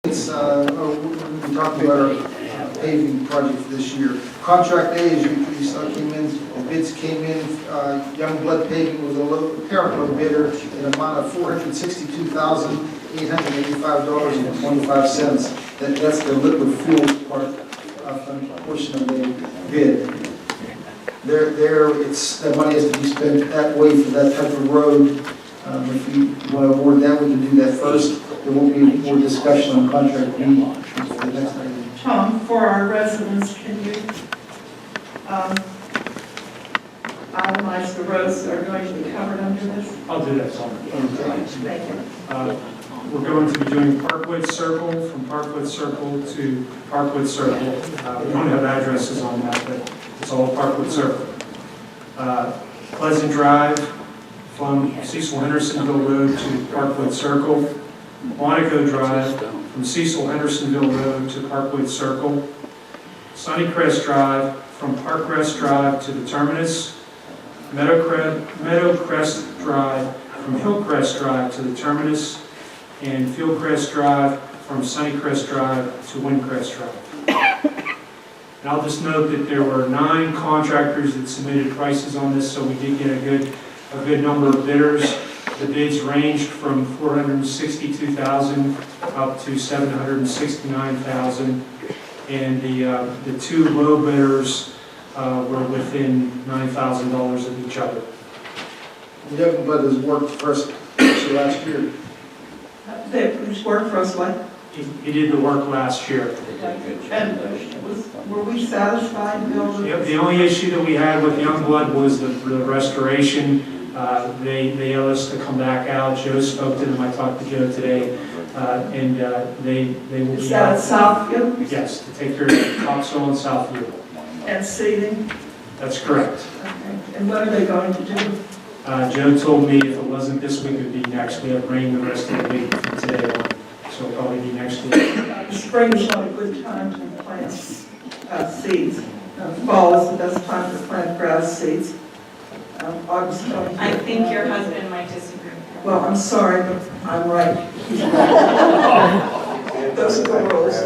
We're talking about our paving project for this year. Contract A, as you saw, came in, the bids came in, Youngblood Paving was a parent low bidder in an amount of $462,885.25. That's the liquid fuel part, portion of the bid. That money has to be spent that way for that type of road. If you want to award that, we can do that first. There won't be more discussion on contract B for the next item. Tom, for our residents, can you itemize the roads that are going to be covered under this? I'll do that, Tom. Thank you. We're going to be doing Parkwood Circle, from Parkwood Circle to Parkwood Circle. We don't have addresses on that, but it's all Parkwood Circle. Pleasant Drive from Cecil Hendersonville Road to Parkwood Circle. Monaco Drive from Cecil Hendersonville Road to Parkwood Circle. Sunnycrest Drive from Parkcrest Drive to the terminus. Meadowcrest Drive from Hillcrest Drive to the terminus. And Fieldcrest Drive from Sunnycrest Drive to Windcrest Drive. And I'll just note that there were 9 contractors that submitted prices on this, so we did get a good number of bidders. The bids ranged from $462,000 up to $769,000, and the 2 low bidders were within $9,000 of each other. Youngblood has worked for us last year. They worked for us like, He did the work last year. and were we satisfied, Bill? The only issue that we had with Youngblood was the restoration. They owe us to come back out. Joe spoke to them. I talked to Joe today, and they will Is be that out. at Southfield? Yes, to take care of topsoil and Southfield. And seating? That's correct. Okay. And what are they going to do? Joe told me if it wasn't this week, it would be next. We have rain the rest of the week from today on, so it'll probably be next week. The spring is not a good time to plant seeds. Fall is the best time to plant grass seeds. August 20th. I think your husband might disagree. Well, I'm sorry, but I'm right. Those are the rules.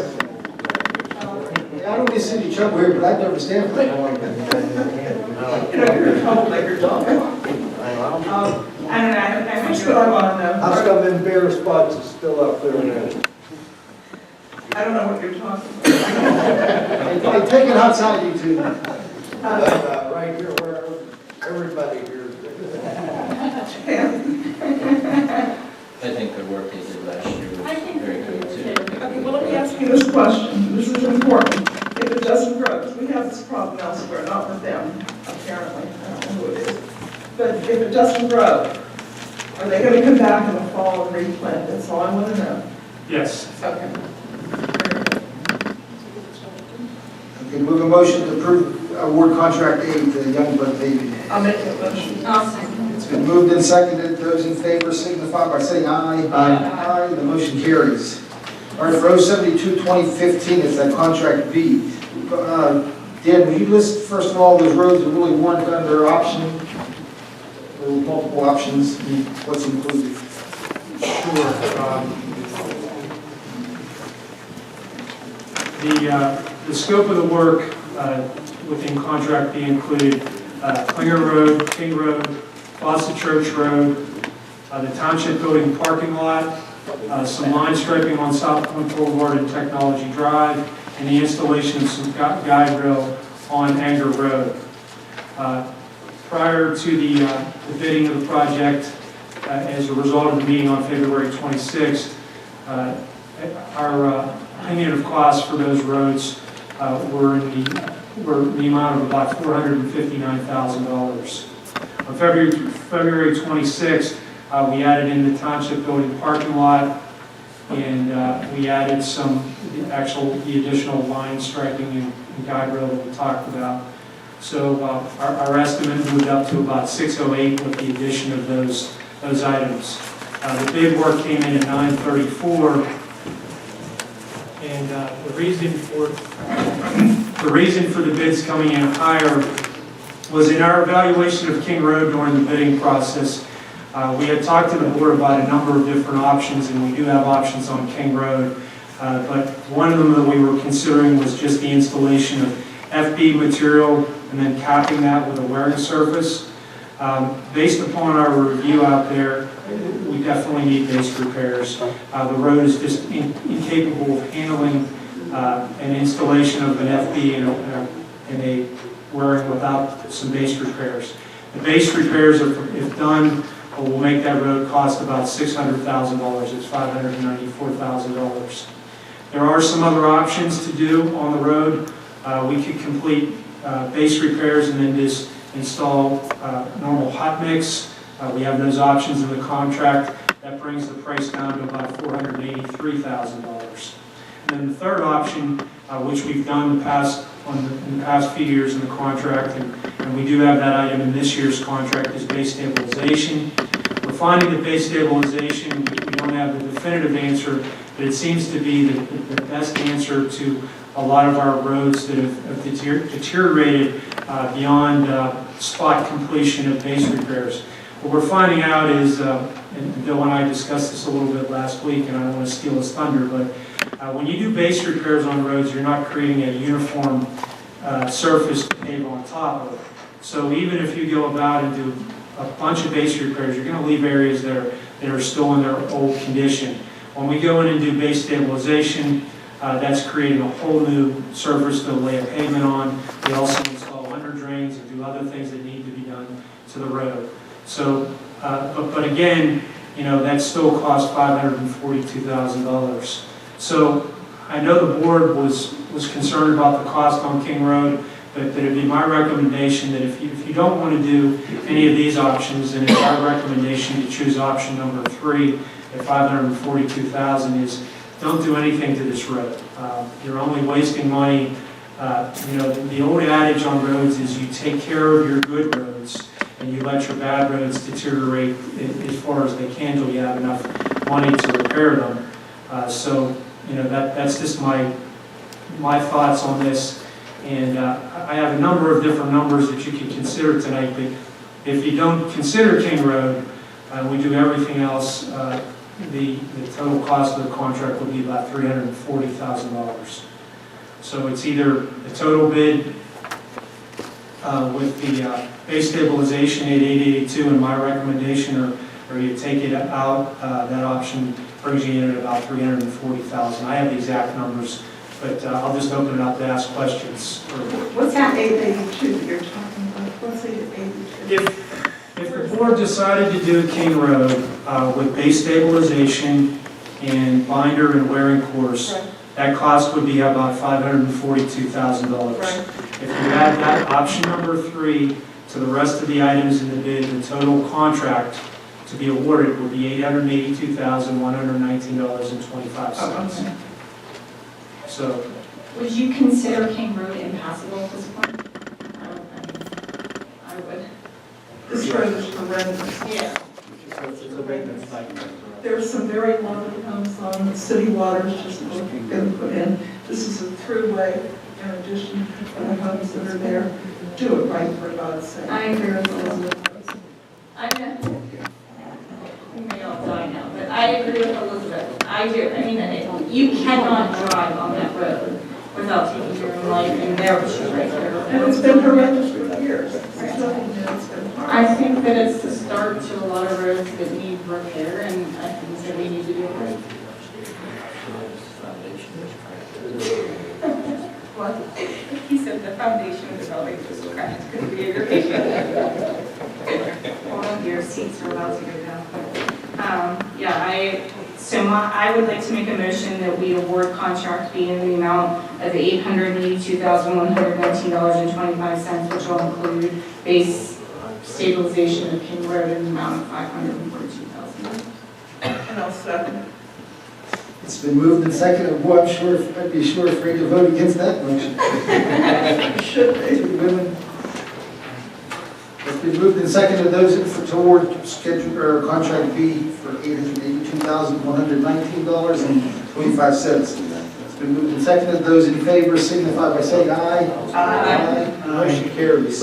I don't mean to sit in trouble here, but I've never stand for that long. You know, you're a troublemaker, Tom. I don't know, I'm That's sure. what I want to know. How come them bare spots is still up there now? I don't know what you're talking Hey, take it outside, you two. about. Right here where everybody here is. I think the work they did last year was very good too. Okay, well, let me ask you this question. This is important. If it doesn't grow, because we have this problem elsewhere, not with them, apparently. I don't know who it is. But if it doesn't grow, are they going to come back in the fall and replant? That's all I want to know. Yes. Okay. Okay, move a motion to approve award contract A to Youngblood Paving. I'll make that motion. I'll second. It's been moved and seconded. Those in favor signify by saying aye. Aye. The motion carries. All right, for 072-2015, it's that contract B. Dan, will you list first of all those roads that really weren't under option? There were multiple options. What's included? Sure. The scope of the work within contract B included Klinger Road, King Road, Fawcett Church Road, the Township building parking lot, some line striping on South Point Boulevard and Technology Drive, and the installation of some guide rail on Anger Road. Prior to the bidding of the project, as a result of the meeting on February 26th, our opinion of costs for those roads were in the amount of about $459,000. On February 26th, we added in the Township building parking lot, and we added the additional line striping and guide rail that we talked about. So our estimate moved up to about $608 with the addition of those items. The bid work came in at $934, and the reason for the bids coming in higher was in our evaluation of King Road during the bidding process. We had talked to the board about a number of different options, and we do have options on King Road. but one of them that we were considering was just the installation of FB material and then capping that with a wearing surface. Based upon our review out there, we definitely need base repairs. The road is just incapable of handling an installation of an FB in a wearing without some base repairs. The base repairs, if done, will make that road cost about $600,000. It's $594,000. There are some other options to do on the road. We could complete base repairs and then just install normal hot mix. We have those options in the contract. That brings the price down to about $483,000. And then the third option, which we've done in the past few years in the contract, and we do have that item in this year's contract, is base stabilization. We're finding that base stabilization, we don't have the definitive answer, but it seems to be the best answer to a lot of our roads that have deteriorated beyond spot completion of base repairs. What we're finding out is, and Bill and I discussed this a little bit last week, and I don't want to steal his thunder, but when you do base repairs on roads, you're not creating a uniform surface to pave on top of. So even if you go about and do a bunch of base repairs, you're going to leave areas that are still in their old condition. When we go in and do base stabilization, that's creating a whole new surface to lay a pavement on. We also install under drains and do other things that need to be done to the road. So, but again, that still costs $542,000. So I know the board was concerned about the cost on King Road, but it'd be my recommendation that if you don't want to do any of these options, then it's our recommendation to choose option number 3 at $542,000 is don't do anything to this road. You're only wasting money. The old adage on roads is you take care of your good roads and you let your bad roads deteriorate as far as they can till you have enough money to repair them. So that's just my thoughts on this. And I have a number of different numbers that you can consider tonight, but if you don't consider King Road, we do everything else, the total cost of the contract will be about $340,000. So it's either the total bid with the base stabilization at $882 in my recommendation, or you take it out. That option brings you in at about $340,000. I have the exact numbers, but I'll just open it up to ask questions. What's that 882 that you're talking about? What's the 882? If the board decided to do King Road with base stabilization and binder and wearing course, Right. that cost would be about $542,000. Right. If you add that option number 3 to the rest of the items in the bid, the total contract to be awarded will be $882,119.25. Oh, okay. So, Would you consider King Road impassable at this point? I would. This road is horrendous. Yeah. There's some very long that comes on, the city waters just going to put in. This is a throughway in addition to the homes that are there. Do it right, for God's sake. I agree with Elizabeth. I know. We may all die now, but I agree with Elizabeth. I do. I mean, you cannot drive on that road without taking your own life, and there was right there. And it's been horrendous for years. It's nothing new, it's been hard. I think that it's the start to a lot of roads that need repair, and I think that we need to do it right. What? He said the foundation of the building was cracked because of the aggravation. All of your seats are allowed to go down. I would like to make a motion that we award contract B in the amount of $882,119.25, which will include base stabilization of King Road in the amount of $542,000. And I'll second. It's been moved and seconded. Boy, I'd be sure afraid to vote against that motion. It should be. Women. It's been moved and seconded. Those to award schedule or contract B for $882,119.25. It's been moved and seconded. Those in favor signify by saying aye. Aye. Motion carries.